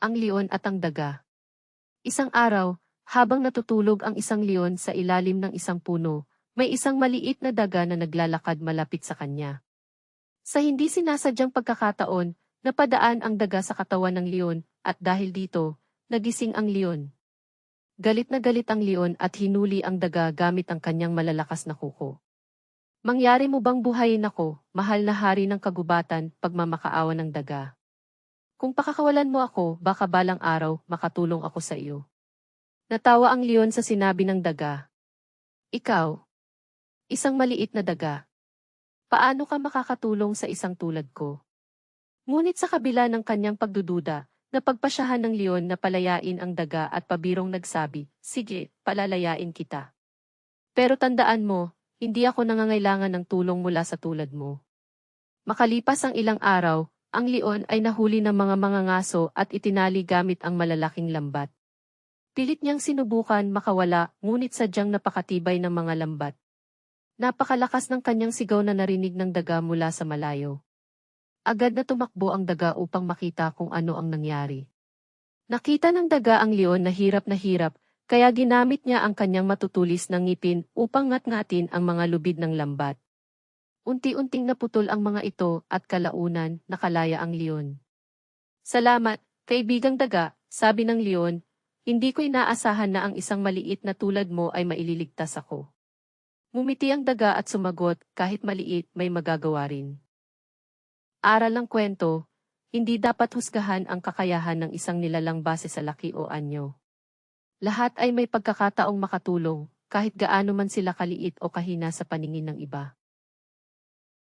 ang leon at ang daga. Isang araw, habang natutulog ang isang leon sa ilalim ng isang puno, may isang maliit na daga na naglalakad malapit sa kanya. Sa hindi sinasadyang pagkakataon, napadaan ang daga sa katawan ng leon, at dahil dito, nagising ang leon. Galit na galit ang leon at hinuli ang daga gamit ang kanyang malalakas na kuko. Mangyari mo bang buhayin ako, mahal na hari ng kagubatan, pagmamakaawa ng daga? Kung pakakawalan mo ako, baka balang araw, makatulong ako sa iyo. Natawa ang leon sa sinabi ng daga. Ikaw, isang maliit na daga. Paano ka makakatulong sa isang tulad ko? Ngunit sa kabila ng kanyang pagdududa, napagpasyahan ng leon na palayain ang daga at pabirong nagsabi, sige, palalayain kita. Pero tandaan mo, hindi ako nangangailangan ng tulong mula sa tulad mo. Makalipas ang ilang araw, ang leon ay nahuli ng mga mangangaso at itinali gamit ang malalaking lambat. Pilit niyang sinubukan makawala, ngunit sadyang napakatibay ng mga lambat. Napakalakas ng kanyang sigaw na narinig ng daga mula sa malayo. Agad na tumakbo ang daga upang makita kung ano ang nangyari. Nakita ng daga ang leon na hirap, kaya ginamit niya ang kanyang matutulis na ngipin upang ngat-ngatin ang mga lubid ng lambat. Unti-unting naputol ang mga ito at kalaunan nakalaya ang leon. Salamat, kaibigang daga, sabi ng leon, hindi ko inaasahan na ang isang maliit na tulad mo ay maililigtas ako. Ngumiti ang daga at sumagot, kahit maliit may magagawa rin. Aral ng kwento, hindi dapat husgahan ang kakayahan ng isang nilalang base sa laki o anyo. Lahat ay may pagkakataong makatulong, kahit gaano man sila kaliit o kahina sa paningin ng iba.